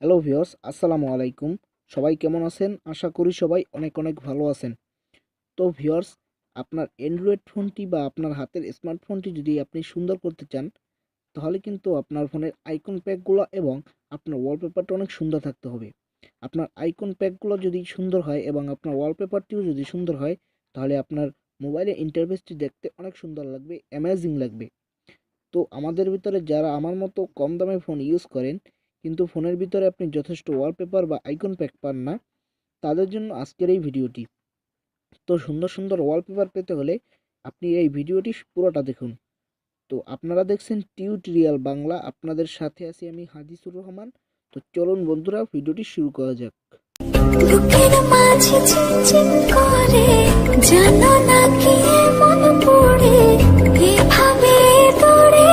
Hello viewers, আসসালামু আলাইকুম। সবাই কেমন আছেন? আশা করি সবাই অনেক অনেক ভালো আছেন। তো ভিউয়ার্স, আপনার অ্যান্ড্রয়েড ফোনটি বা আপনার হাতের স্মার্টফোনটি যদি আপনি সুন্দর করতে চান, তাহলে কিন্তু আপনার ফোনের আইকন প্যাকগুলো এবং আপনার ওয়ালপেপারটা অনেক সুন্দর থাকতে হবে। আপনার আইকন প্যাকগুলো যদি সুন্দর হয় এবং আপনার ওয়ালপেপারটিও যদি সুন্দর হয়, তাহলে আপনার মোবাইলের ইন্টারফেসটি দেখতে অনেক সুন্দর লাগবে, অ্যামেজিং লাগবে। তো আমাদের ভিতরে যারা আমার মতো কম দামে ফোন ইউজ করেন, কিন্তু ফোনের ভিতরে আপনি যথেষ্ট ওয়ালপেপার বা আইকন প্যাক পান না, তাদের জন্য আজকের এই ভিডিওটি। তো সুন্দর সুন্দর ওয়ালপেপার পেতে হলে আপনি এই ভিডিওটি পুরোটা দেখুন। তো আপনারা দেখছেন টিউটোরিয়াল বাংলা, আপনাদের সাথে আছি আমি হাদিসুর রহমান। তো চলুন বন্ধুরা, ভিডিওটি শুরু করা যাক। বুকের মাঝে ঝিনঝিন করে, জানো না কি মন পড়ে, এভাবে দূরে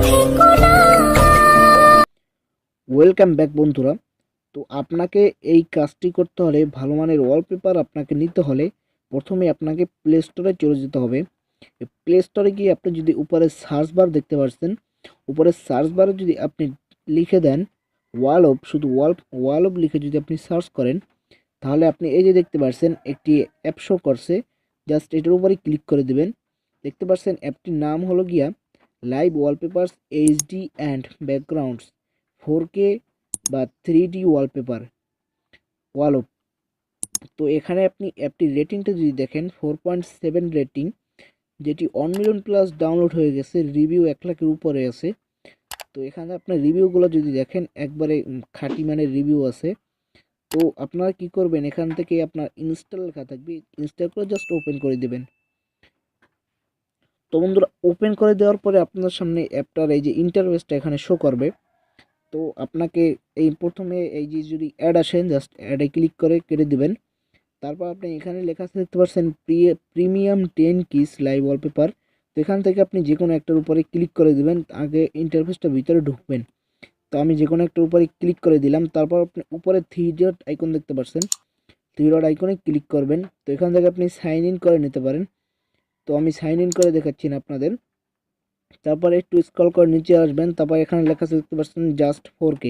থেকো না। ওয়েলকাম ব্যাক বন্ধুরা। তো আপনাকে এই কাজটি করতে হলে, ভালো মানের ওয়ালপেপার আপনাকে নিতে হলে প্রথমে আপনাকে প্লে স্টোরে চলে যেতে হবে। প্লে স্টোরে গিয়ে আপনি যদি উপরে সার্চ বার দেখতে পাচ্ছেন, উপরে সার্চ বারে যদি আপনি লিখে দেন ওয়ালপ, শুধু ওয়ালপ লিখে যদি আপনি সার্চ করেন, তাহলে আপনি এই যে দেখতে পাচ্ছেন একটি অ্যাপ শো করছে। জাস্ট এটার উপরে ক্লিক করে দেবেন। দেখতে পাচ্ছেন অ্যাপটির নাম হলো Gia live wallpapers HD and backgrounds 4K বা 3D ওয়ালপেপার ওয়ালপ। তো এখানে আপনি অ্যাপটির রেটিংটা যদি দেখেন 4.7 রেটিং, যেটি 1 মিলিয়ন প্লাস ডাউনলোড হয়ে গেছে, রিভিউ 1 লাখের উপরে আছে। তো এখানে আপনার রিভিউগুলো যদি দেখেন একবারে খাঁটি মানের রিভিউ আছে। তো আপনারা কি করবেন, এখান থেকে আপনার ইনস্টল লেখা থাকবে, ইনস্টল করে জাস্ট ওপেন করে দেবেন। তো বন্ধুরা, ওপেন করে দেওয়ার পরে আপনার সামনে অ্যাপটার এই যে ইন্টারফেসটা এখানে শো করবে। তো আপনাকে এই প্রথমে এই যে যদি অ্যাড আসেন, জাস্ট অ্যাডে ক্লিক করে কেটে দিবেন। তারপর আপনি এখানে লেখা আছে দেখতে পাচ্ছেন প্রিমিয়াম 10 কিস লাইভ ওয়ালপেপার। তো এখান থেকে আপনি যে কোনো একটার উপরে ক্লিক করে দিবেন, আগে ইন্টারফেসটা ভিতরে ঢুকবেন। তো আমি যে কোনো একটার উপরে ক্লিক করে দিলাম। তারপর আপনি উপরে 3 ডট আইকন দেখতে পাচ্ছেন, 3 ডট আইকনে ক্লিক করবেন। তো এখান থেকে আপনি সাইন ইন করে নিতে পারেন। তো আমি সাইন ইন করে দেখাচ্ছি না আপনাদের। তারপর একটু স্ক্রল করে নিচে আসবেন, তারপর এখানে লেখা আছে দেখতে পাচ্ছেন জাস্ট 4K।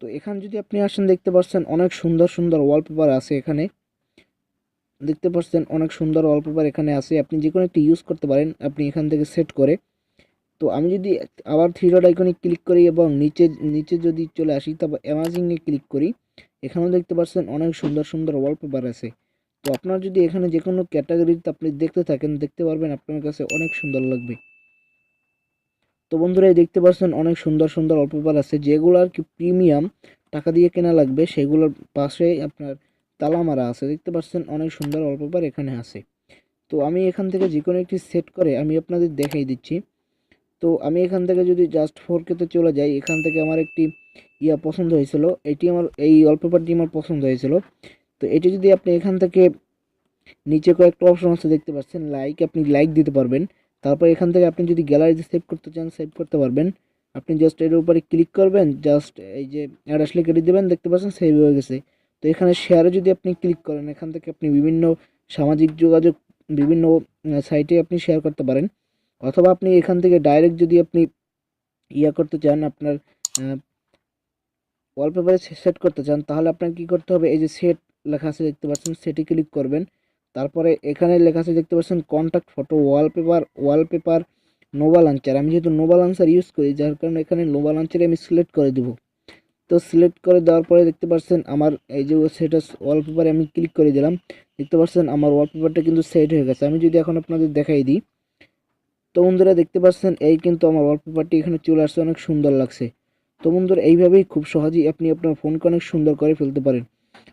তো এখানে যদি আপনি আসেন, দেখতে পাচ্ছেন অনেক সুন্দর সুন্দর ওয়ালপেপার আছে এখানে। দেখতে পাচ্ছেন অনেক সুন্দর ওয়ালপেপার এখানে আছে, আপনি যে কোনো একটি ইউজ করতে পারেন আপনি এখান থেকে সেট করে। তো আমি যদি আবার 3 ডট আইকনে ক্লিক করি এবং নিচে নিচে যদি চলে আসি, তারপর অ্যামাজিংয়ে ক্লিক করি, এখানেও দেখতে পাচ্ছেন অনেক সুন্দর সুন্দর ওয়ালপেপার আছে। তো আপনার যদি এখানে যে কোনো ক্যাটাগরিতে আপনি দেখতে থাকেন, দেখতে পারবেন আপনার কাছে অনেক সুন্দর লাগবে। তো বন্ধুরা, এই দেখতে পাচ্ছেন অনেক সুন্দর সুন্দর ওয়ালপেপার আছে, যেগুলো আর কি প্রিমিয়াম, টাকা দিয়ে কেনা লাগবে। সেগুলোর পাশে আপনার তালা মারা আছে। দেখতে পাচ্ছেন অনেক সুন্দর ওয়ালপেপার এখানে আছে। তো আমি এখান থেকে যে কোনো একটি সেট করে আমি আপনাদের দেখাই দিচ্ছি। তো আমি এখান থেকে যদি জাস্ট 4K-তে চলে যাই, এখান থেকে আমার একটি পছন্দ হয়েছিল, এটি আমার এই ওয়ালপেপারটি আমার পছন্দ হয়েছিল। তো এটি যদি আপনি এখান থেকে নিচে কয়েকটা অপশন আছে দেখতে পাচ্ছেন, আপনি লাইক দিতে পারবেন। তারপর এখান থেকে আপনি যদি গ্যালারিতে সেভ করতে চান, সেভ করতে পারবেন। আপনি জাস্ট এর উপরে ক্লিক করবেন, জাস্ট এই যে অ্যাড আসলে কেটে দিবেন, দেখতে পাচ্ছেন সেভ হয়ে গেছে। তো এখানে শেয়ারে যদি আপনি ক্লিক করেন, এখান থেকে আপনি বিভিন্ন সামাজিক যোগাযোগ, বিভিন্ন সাইটে আপনি শেয়ার করতে পারেন। অথবা আপনি এখান থেকে ডাইরেক্ট যদি আপনি করতে চান, আপনার ওয়ালপেপারে সেট করতে চান, তাহলে আপনাকে কি করতে হবে, এই যে সেট লেখা আছে দেখতে পাচ্ছেন, সেটে ক্লিক করবেন। তারপরে এখানে লেখা আছে দেখতে পাচ্ছেন contact photo wallpaper Nova launcher. আমি যেহেতু নোভা লঞ্চার ইউজ করি, যার কারণে এখানে নোভা লঞ্চারে আমি সিলেক্ট করে দিব। তো সিলেক্ট করে দেওয়ার পরে দেখতে পাচ্ছেন আমার এই যে সেটা ওয়ালপেপারে আমি ক্লিক করে দিলাম। দেখতে পাচ্ছেন আমার ওয়ালপেপারটা কিন্তু সেট হয়ে গেছে। আমি যদি এখন আপনাদের দেখাই দিই, তো বন্ধুরা দেখতে পাচ্ছেন এই কিন্তু আমার ওয়ালপেপারটি এখানে চলে আসছে, অনেক সুন্দর লাগছে। তো বন্ধুরা, এইভাবেই খুব সহজেই আপনি আপনার ফোনকে অনেক সুন্দর করে ফেলতে পারেন।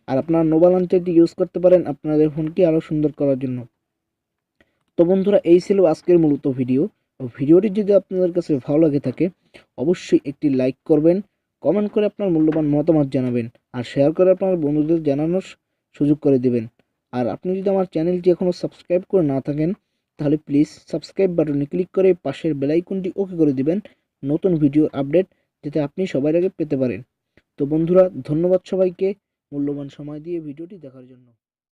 আর আপনার নোভা লঞ্চারটি ইউজ করতে পারেন আপনাদের ফোনকে আরও সুন্দর করার জন্য। তো বন্ধুরা, এই ছিল আজকের মূলত ভিডিও। ভিডিওটি যদি আপনাদের কাছে ভালো লাগে থাকে, অবশ্যই একটি লাইক করবেন, কমেন্ট করে আপনার মূল্যবান মতামত জানাবেন, আর শেয়ার করে আপনার বন্ধুদের জানানোর সুযোগ করে দেবেন। আর আপনি যদি আমার চ্যানেলটি এখনও সাবস্ক্রাইব করে না থাকেন, তাহলে প্লিজ সাবস্ক্রাইব বাটনে ক্লিক করে পাশের বেল আইকনটি ওকে করে দিবেন, নতুন ভিডিও আপডেট যাতে আপনি সবার আগে পেতে পারেন। তো বন্ধুরা, ধন্যবাদ সবাইকে মূল্যবান সময় দিয়ে ভিডিওটি দেখার জন্য।